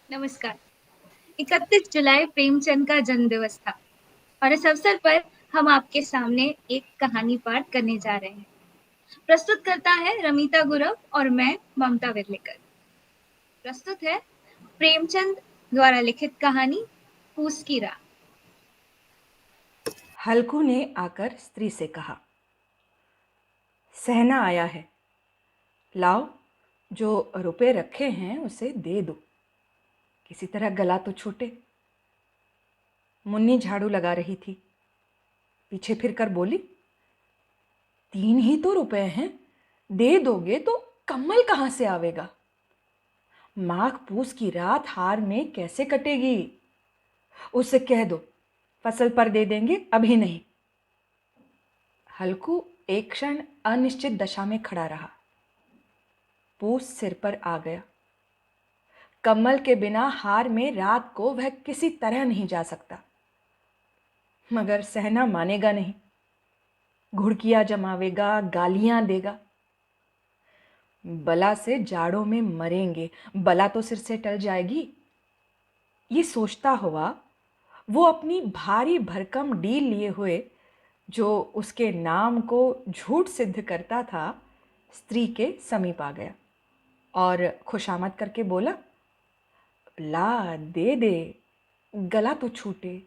नमस्कार। 31 जुलाई प्रेमचंद का जन्म दिवस था और इस अवसर पर हम आपके सामने एक कहानी पाठ करने जा रहे हैं। प्रस्तुत करता है रमिता गुरव और मैं ममता विरलेकर। प्रस्तुत है प्रेमचंद द्वारा लिखित कहानी फूस की राह। हल्कू ने आकर स्त्री से कहा, सहना आया है, लाओ, जो रुपए रखे हैं उसे दे दो, किसी तरह गला तो छूटे। मुन्नी झाड़ू लगा रही थी, पीछे फिरकर बोली, 3 ही तो रुपए हैं, दे दोगे तो कम्मल कहाँ से आवेगा? माघ पूस की रात हार में कैसे कटेगी? उससे कह दो, फसल पर दे देंगे, अभी नहीं। हल्कू एक क्षण अनिश्चित दशा में खड़ा रहा। पूस सिर पर आ गया। कमल के बिना हार में रात को वह किसी तरह नहीं जा सकता, मगर सहना मानेगा नहीं। घुड़कियां जमावेगा, गालियां देगा। बला से जाड़ों में मरेंगे, बला तो सिर से टल जाएगी। ये सोचता हुआ वो अपनी भारी भरकम डील लिए हुए, जो उसके नाम को झूठ सिद्ध करता था, स्त्री के समीप आ गया और खुशामद करके बोला, ला दे दे, गला तो छूटे।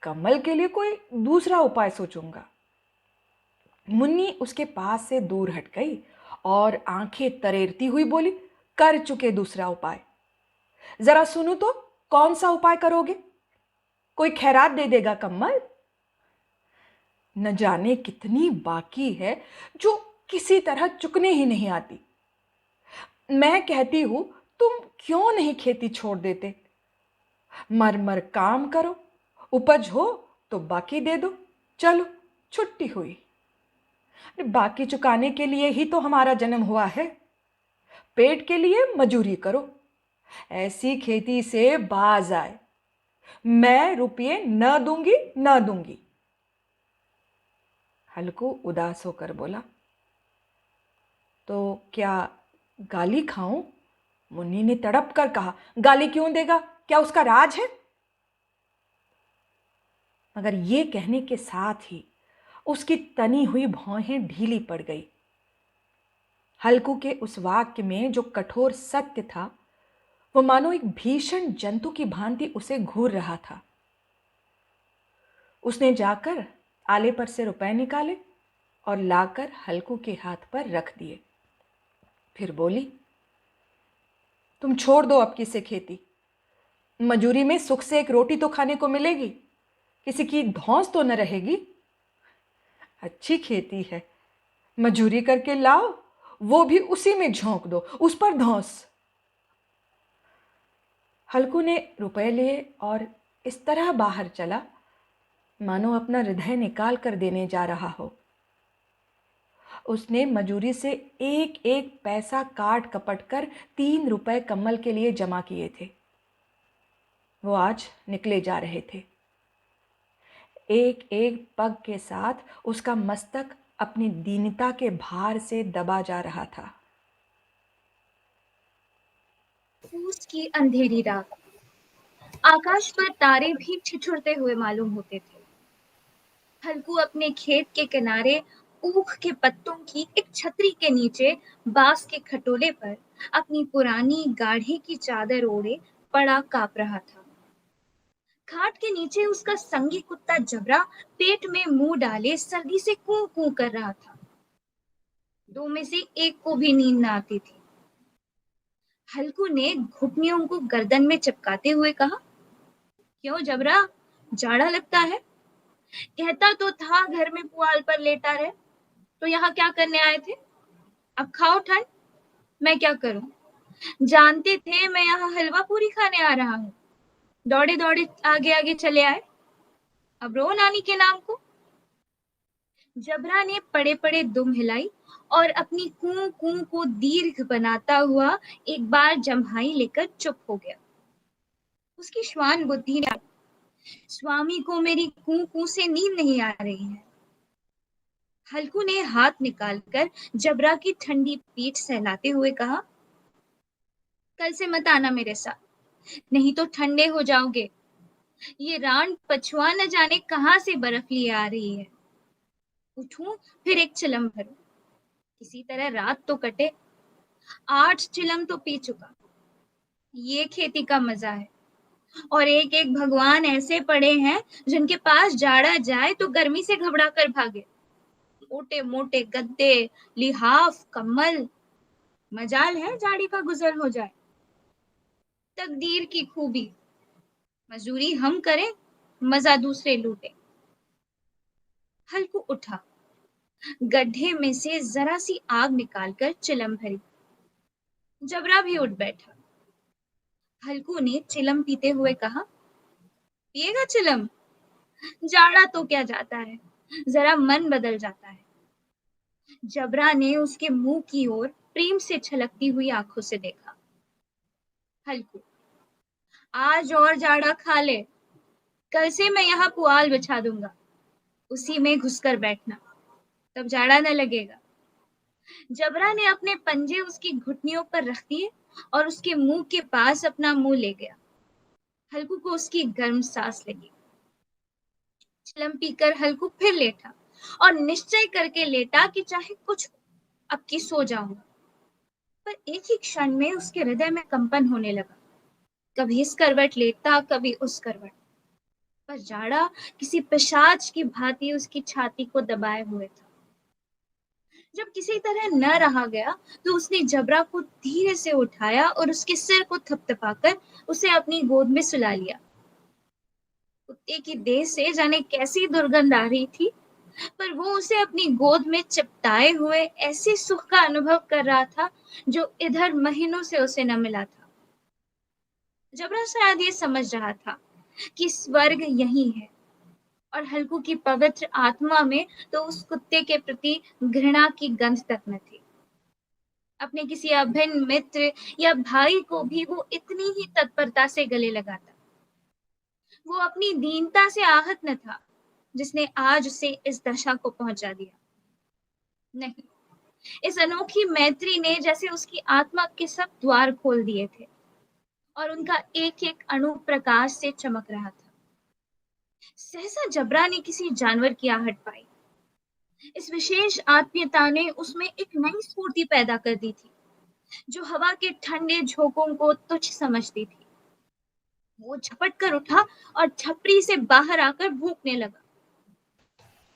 कमल के लिए कोई दूसरा उपाय सोचूंगा। मुन्नी उसके पास से दूर हट गई और आंखें तरेरती हुई बोली, कर चुके दूसरा उपाय। जरा सुनो तो, कौन सा उपाय करोगे? कोई खैरात दे देगा कम्मल? न जाने कितनी बाकी है जो किसी तरह चुकने ही नहीं आती। मैं कहती हूं, तुम क्यों नहीं खेती छोड़ देते? मर मर काम करो, उपज हो तो बाकी दे दो, चलो छुट्टी हुई। बाकी चुकाने के लिए ही तो हमारा जन्म हुआ है। पेट के लिए मजूरी करो, ऐसी खेती से बाज आए। मैं रुपये न दूंगी, न दूंगी। हल्कू उदास होकर बोला, तो क्या गाली खाऊं? मुन्नी ने तड़प कर कहा, गाली क्यों देगा? क्या उसका राज है? मगर ये कहने के साथ ही उसकी तनी हुई भौहें ढीली पड़ गई। हल्कू के उस वाक्य में जो कठोर सत्य था, वो मानो एक भीषण जंतु की भांति उसे घूर रहा था। उसने जाकर आले पर से रुपए निकाले और लाकर हल्कू के हाथ पर रख दिए। फिर बोली, तुम छोड़ दो अब किसे खेती। मजूरी में सुख से एक रोटी तो खाने को मिलेगी, किसी की धौंस तो न रहेगी। अच्छी खेती है, मजूरी करके लाओ, वो भी उसी में झोंक दो, उस पर धौंस। हल्कू ने रुपए लिए और इस तरह बाहर चला मानो अपना हृदय निकाल कर देने जा रहा हो। उसने मजूरी से एक एक पैसा काट कपट कर 3 रुपए कम्मल के लिए जमा किए थे। वो आज निकले जा रहे थे। एक एक पग के साथ उसका मस्तक अपनी दीनता के भार से दबा जा रहा था। फूस की अंधेरी रात। आकाश पर तारे भी ठिठुरते हुए मालूम होते थे। हल्कू अपने खेत के किनारे ऊख के पत्तों की एक छतरी के नीचे बांस के खटोले पर अपनी पुरानी गाढ़े की चादर ओढ़े पड़ा कांप रहा था। खाट के नीचे उसका संगी कुत्ता जबरा पेट में मुंह डाले सर्दी से कू कू कर रहा था। दो में से एक को भी नींद न आती थी। हल्कू ने घुटनियों को गर्दन में चिपकाते हुए कहा, क्यों जबरा, जाड़ा लगता है? कहता तो था घर में पुआल पर लेटा रहे, तो यहाँ क्या करने आए थे? अब खाओ ठंड, मैं क्या करूं? जानते थे मैं यहाँ हलवा पूरी खाने आ रहा हूँ, दौड़े दौड़े आगे आगे चले आए। अब रो नानी के नाम को। जबरा ने पड़े पड़े दुम हिलाई और अपनी कू कू को दीर्घ बनाता हुआ एक बार जम्हाई लेकर चुप हो गया। उसकी श्वान बुद्धि ने, स्वामी को मेरी कू कू से नींद नहीं आ रही है। हल्कू ने हाथ निकालकर जबरा की ठंडी पीठ सहलाते हुए कहा, कल से मत आना मेरे साथ, नहीं तो ठंडे हो जाओगे। ये रान पछुआ न जाने कहाँ से बर्फ लिए आ रही है। उठूं, फिर एक चिलम भरूं, किसी तरह रात तो कटे। 8 चिलम तो पी चुका। ये खेती का मजा है। और एक एक भगवान ऐसे पड़े हैं जिनके पास जाड़ा जाए तो गर्मी से घबरा कर भागे। मोटे मोटे गद्दे, लिहाफ, कम्बल। मजाल है जाड़ी का गुजर हो जाए। तकदीर की खूबी, मजदूरी हम करें, मजा दूसरे लूटे। हल्कू उठा, गड्ढे में से जरा सी आग निकालकर चिलम भरी। जबरा भी उठ बैठा। हल्कू ने चिलम पीते हुए कहा, पिएगा चिलम? जाड़ा तो क्या जाता है, जरा मन बदल जाता है। जबरा ने उसके मुंह की ओर प्रेम से छलकती हुई आंखों से देखा। हल्कू, आज और जाड़ा खा ले, कल से मैं यहाँ पुआल बिछा दूंगा, उसी में घुसकर बैठना, तब जाड़ा न लगेगा। जबरा ने अपने पंजे उसकी घुटनियों पर रख दिए और उसके मुंह के पास अपना मुंह ले गया। हल्कू को उसकी गर्म सांस लगी। चिलम पीकर हल्कू फिर लेटा और निश्चय करके लेटा कि चाहे कुछ हो, अब की सो जाऊंगा। पर एक ही क्षण में उसके हृदय में कंपन होने लगा। कभी इस करवट लेटता, कभी उस करवट। पर जाड़ा किसी पिशाच की भांति उसकी छाती को दबाए हुए था। जब किसी तरह न रहा गया तो उसने जबरा को धीरे से उठाया और उसके सिर को थपथपाकर उसे अपनी गोद में सुला लिया। कुत्ते की देह से जाने कैसी दुर्गंध आ रही थी, पर वो उसे अपनी गोद में चिपटाए हुए ऐसे सुख का अनुभव कर रहा था जो इधर महीनों से उसे न मिला था। जबरा शायद ये समझ रहा था कि स्वर्ग यही है, और हल्कू की पवित्र आत्मा में तो उस कुत्ते के प्रति घृणा की गंध तक न थी। अपने किसी अभिन्न मित्र या भाई को भी वो इतनी ही तत्परता से गले लगाता। वो अपनी दीनता से आहत न था जिसने आज उसे इस दशा को पहुंचा दिया। नहीं, इस अनोखी मैत्री ने जैसे उसकी आत्मा के सब द्वार खोल दिए थे और उनका एक एक अणु प्रकाश से चमक रहा था। सहसा जबरा ने किसी जानवर की आहट पाई। इस विशेष आत्मीयता ने उसमें एक नई स्फूर्ति पैदा कर दी थी जो हवा के ठंडे झोंकों को तुच्छ समझती थी। वो झपट कर उठा और छपरी से बाहर आकर भूखने लगा।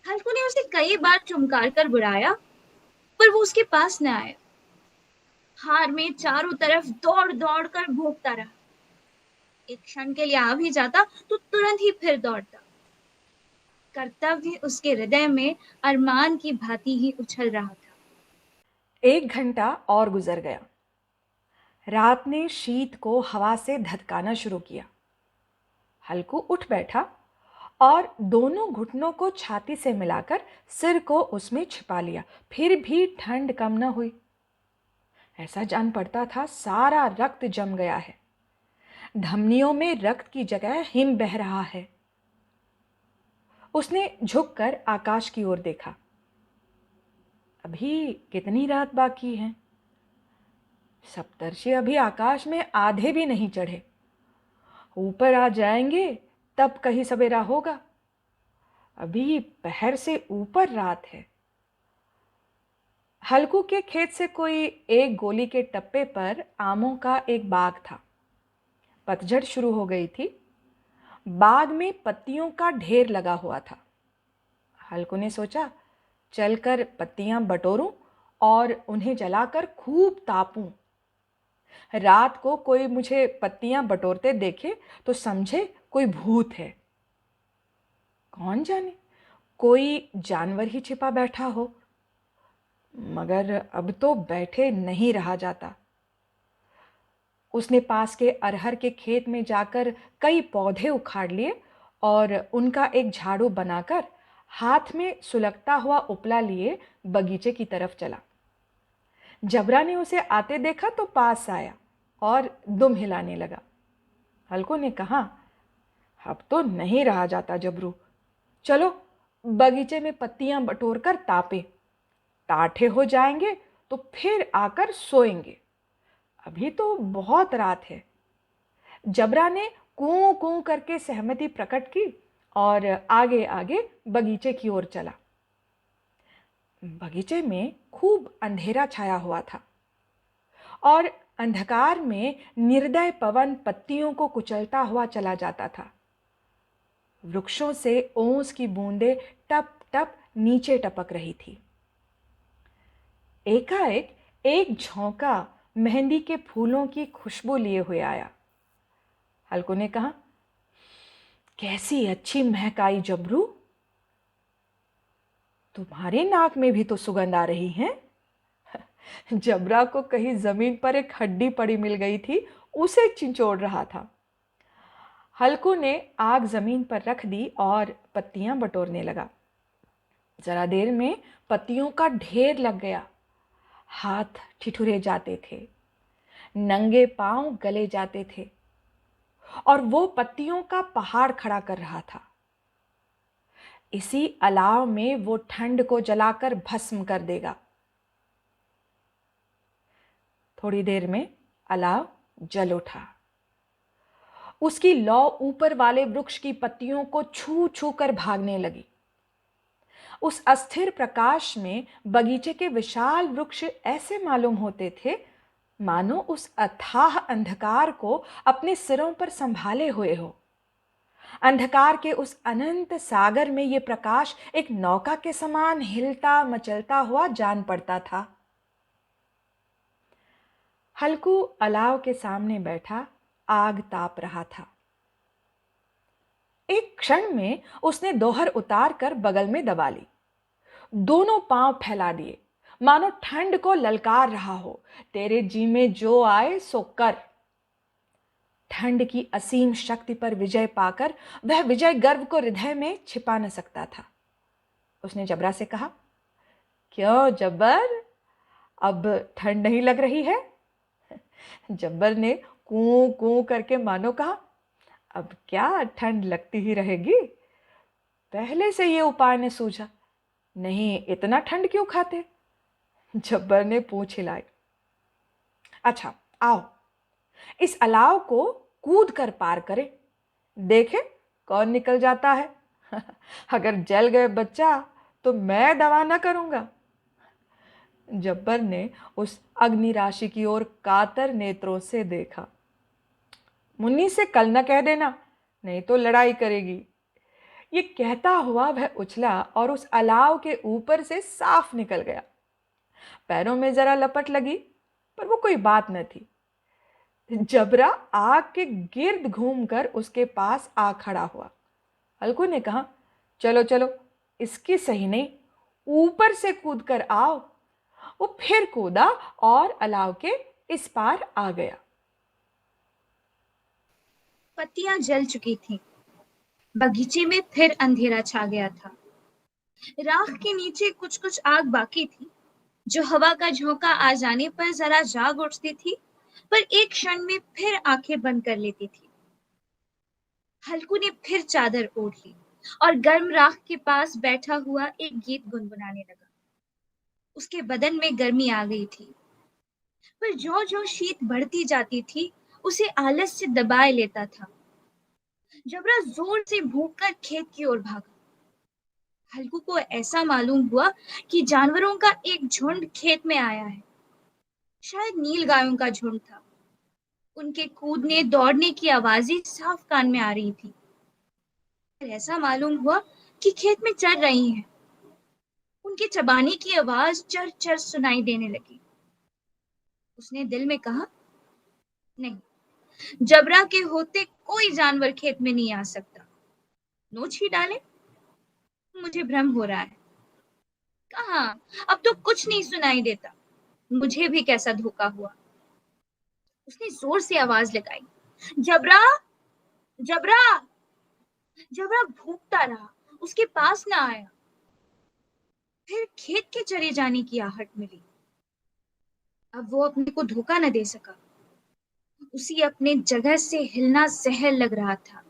हल्कू ने उसे कई बार चुमकार कर बुलाया, पर वो उसके पास न आया। हार में चारों तरफ दौड़ दौड़ कर भूखता रहा। एक क्षण के लिए आ भी जाता तो तुरंत ही फिर दौड़ता। कर्तव्य उसके हृदय में अरमान की भांति ही उछल रहा था। 1 घंटा और गुजर गया। रात ने शीत को हवा से धधकाना शुरू किया। हल्कू उठ बैठा और दोनों घुटनों को छाती से मिलाकर सिर को उसमें छिपा लिया। फिर भी ठंड कम न हुई। ऐसा जान पड़ता था सारा रक्त जम गया है। धमनियों में रक्त की जगह हिम बह रहा है। उसने झुककर आकाश की ओर देखा। अभी कितनी रात बाकी है? सप्तर्षि अभी आकाश में आधे भी नहीं चढ़े। ऊपर आ जाएंगे तब कहीं सवेरा होगा। अभी पहर से ऊपर रात है। हल्कू के खेत से कोई 1 गोली के टप्पे पर आमों का एक बाग था। पतझड़ शुरू हो गई थी। बाग में पत्तियों का ढेर लगा हुआ था। हल्कू ने सोचा, चलकर पत्तियां बटोरूं और उन्हें जलाकर खूब तापूं। रात को कोई मुझे पत्तियां बटोरते देखे तो समझे कोई भूत है। कौन जाने, कोई जानवर ही छिपा बैठा हो। मगर अब तो बैठे नहीं रहा जाता। उसने पास के अरहर के खेत में जाकर कई पौधे उखाड़ लिए और उनका एक झाड़ू बनाकर हाथ में सुलगता हुआ उपला लिए बगीचे की तरफ चला। जबरा ने उसे आते देखा तो पास आया और दुम हिलाने लगा। हल्कू ने कहा, अब तो नहीं रहा जाता जबरू, चलो बगीचे में पत्तियां बटोर कर तापे। टाठे हो जाएंगे तो फिर आकर सोएंगे। अभी तो बहुत रात है। जबरा ने कूं कूं करके सहमति प्रकट की और आगे आगे बगीचे की ओर चला। बगीचे में खूब अंधेरा छाया हुआ था और अंधकार में निर्दय पवन पत्तियों को कुचलता हुआ चला जाता था। वृक्षों से ओस की बूंदें टप टप नीचे टपक रही थी। एकाएक एक झोंका मेहंदी के फूलों की खुशबू लिए हुए आया। हल्कू ने कहा, कैसी अच्छी महक आई जबरू, तुम्हारी नाक में भी तो सुगंध आ रही है। जबरा को कहीं जमीन पर एक हड्डी पड़ी मिल गई थी, उसे चिंचोड़ रहा था। हल्कू ने आग जमीन पर रख दी और पत्तियां बटोरने लगा। जरा देर में पत्तियों का ढेर लग गया। हाथ ठिठुरे जाते थे, नंगे पांव गले जाते थे और वो पत्तियों का पहाड़ खड़ा कर रहा था। इसी अलाव में वो ठंड को जलाकर भस्म कर देगा। थोड़ी देर में अलाव जल उठा। उसकी लौ ऊपर वाले वृक्ष की पत्तियों को छू छू कर भागने लगी। उस अस्थिर प्रकाश में बगीचे के विशाल वृक्ष ऐसे मालूम होते थे मानो उस अथाह अंधकार को अपने सिरों पर संभाले हुए हो। अंधकार के उस अनंत सागर में यह प्रकाश एक नौका के समान हिलता मचलता हुआ जान पड़ता था। हल्कू अलाव के सामने बैठा आग ताप रहा था। एक क्षण में उसने दोहर उतार कर बगल में दबा ली। दोनों पांव फैला दिए, मानो ठंड को ललकार रहा हो, तेरे जी में जो आए सो कर। ठंड की असीम शक्ति पर विजय पाकर वह विजय गर्व को हृदय में छिपा न सकता था। उसने जबरा से कहा, क्यों जब्बर, अब ठंड नहीं लग रही है? जब्बर ने कूं कूं करके मानो कहा, अब क्या ठंड लगती ही रहेगी, पहले से ये उपाय ने सूझा, नहीं इतना ठंड क्यों खाते? जब्बर ने पूंछ हिलाई। अच्छा आओ, इस अलाव को कूद कर पार करें, देखें कौन निकल जाता है। अगर जल गए बच्चा तो मैं दवा न करूंगा। जब्बर ने उस अग्नि राशि की ओर कातर नेत्रों से देखा। मुन्नी से कल न कह देना, नहीं तो लड़ाई करेगी। ये कहता हुआ वह उछला और उस अलाव के ऊपर से साफ निकल गया। पैरों में जरा लपट लगी, पर वो कोई बात न थी। जबरा आग के गिर्द घूमकर उसके पास आ खड़ा हुआ। हल्कू ने कहा, चलो चलो, इसकी सही नहीं, ऊपर से कूद कर आओ। वो फिर कूदा और अलाव के इस पार आ गया। पत्तियां जल चुकी थीं। बगीचे में फिर अंधेरा छा गया था। राख के नीचे कुछ कुछ आग बाकी थी, जो हवा का झोंका आ जाने पर जरा जाग उठती थी, पर एक क्षण में फिर आंखें बंद कर लेती थी। हल्कू ने फिर चादर ओढ़ ली और गर्म राख के पास बैठा हुआ एक गीत गुनगुनाने लगा। उसके बदन में गर्मी आ गई थी, पर जो जो शीत बढ़ती जाती थी उसे आलस से दबाए लेता था। जबरा जोर से भूंककर खेत की ओर भागा। हल्कू को ऐसा मालूम हुआ कि जानवरों का एक झुंड खेत में आया है। शायद नील गायों का झुंड था। उनके कूदने दौड़ने की आवाजें साफ कान में आ रही थी। ऐसा मालूम हुआ कि खेत में चर रही हैं। उनके चबाने की आवाज चर चर सुनाई देने लगी। उसने दिल में कहा, नहीं, जबरा के होते कोई जानवर खेत में नहीं आ सकता। नोच ही डाले, मुझे भ्रम हो रहा है। कहाँ, अब तो कुछ नहीं सुनाई देता। मुझे भी कैसा धोखा हुआ। उसने जोर से आवाज लगाई, जबरा, जबरा। जबरा भूखता रहा, उसके पास ना आया। फिर खेत के चरे जाने की आहट मिली। अब वो अपने को धोखा न दे सका। उसी अपने जगह से हिलना जहर लग रहा था।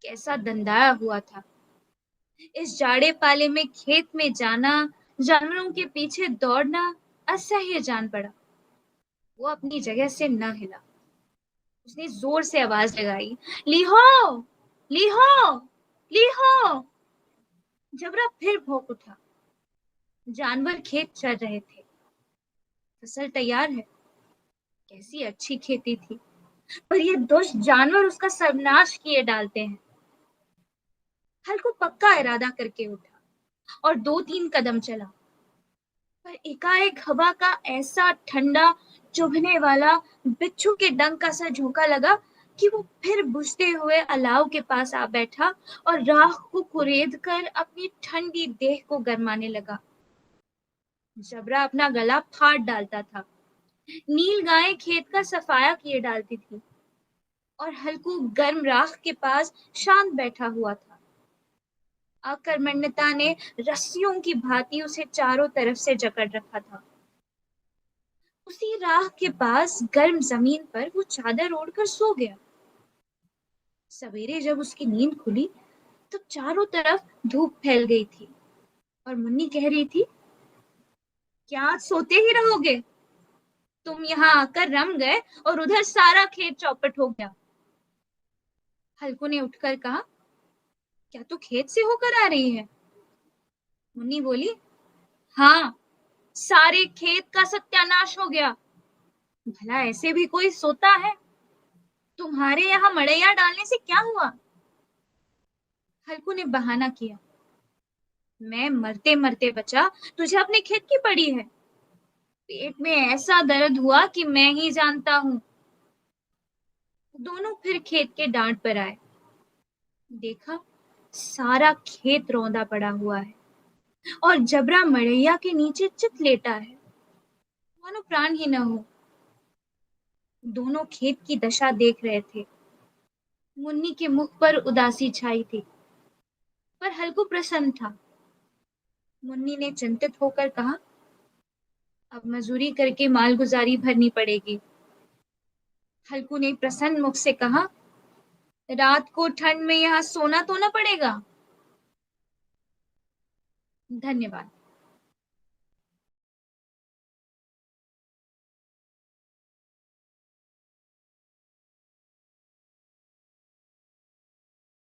कैसा दंदाया हुआ था। इस जाड़े पाले में खेत में जाना, जानवरों के पीछे दौड़ना असह्य जान पड़ा। वो अपनी जगह से न हिला। उसने जोर से आवाज लगाई, लीहो, लीहो, लीहो। जबरा फिर भौंक उठा। जानवर खेत चर रहे थे। फसल तैयार है। कैसी अच्छी खेती थी, पर ये दुष्ट जानवर उसका सर्वनाश किए डालते हैं। हल्कू पक्का इरादा करके उठा और 2-3 कदम चला, पर एकाएक हवा का ऐसा ठंडा, चुभने वाला, बिच्छू के डंक का सा झोंका लगा कि वो फिर बुझते हुए अलाव के पास आ बैठा और राख को कुरेद कर अपनी ठंडी देह को गरमाने लगा। जबरा अपना गला फाड़ डालता था। नील गाय खेत का सफाया किए डालती थी और हल्कू गर्म राख के पास शांत बैठा हुआ था। अकर्मण्यता ने रस्सियों की भांति उसे चारों तरफ से जकड़ रखा था। उसी राह के पास गर्म जमीन पर वो चादर ओढ़कर सो गया। सवेरे जब उसकी नींद खुली तो चारों तरफ धूप फैल गई थी और मुन्नी कह रही थी, क्या आज सोते ही रहोगे? तुम यहाँ आकर रम गए और उधर सारा खेत चौपट हो गया। हल्कू ने उठकर कहा, क्या तू खेत से होकर आ रही है? मुन्नी बोली, हाँ, सारे खेत का सत्यानाश हो गया। भला ऐसे भी कोई सोता है? तुम्हारे यहाँ मड़ैया डालने से क्या हुआ? हल्कू ने बहाना किया, मैं मरते मरते बचा, तुझे अपने खेत की पड़ी है। पेट में ऐसा दर्द हुआ कि मैं ही जानता हूँ। दोनों फिर खेत के डांट पर आए। देखा, सारा खेत रौंदा पड़ा हुआ है और जबरा मड़ैया के नीचे चित लेटा है, मानो प्राण ही न हो। दोनों खेत की दशा देख रहे थे। मुन्नी के मुख पर उदासी छाई थी, पर हल्कू प्रसन्न था। मुन्नी ने चिंतित होकर कहा, अब मजूरी करके मालगुजारी भरनी पड़ेगी। हल्कू ने प्रसन्न मुख से कहा, रात को ठंड में यहाँ सोना तो न पड़ेगा। धन्यवाद।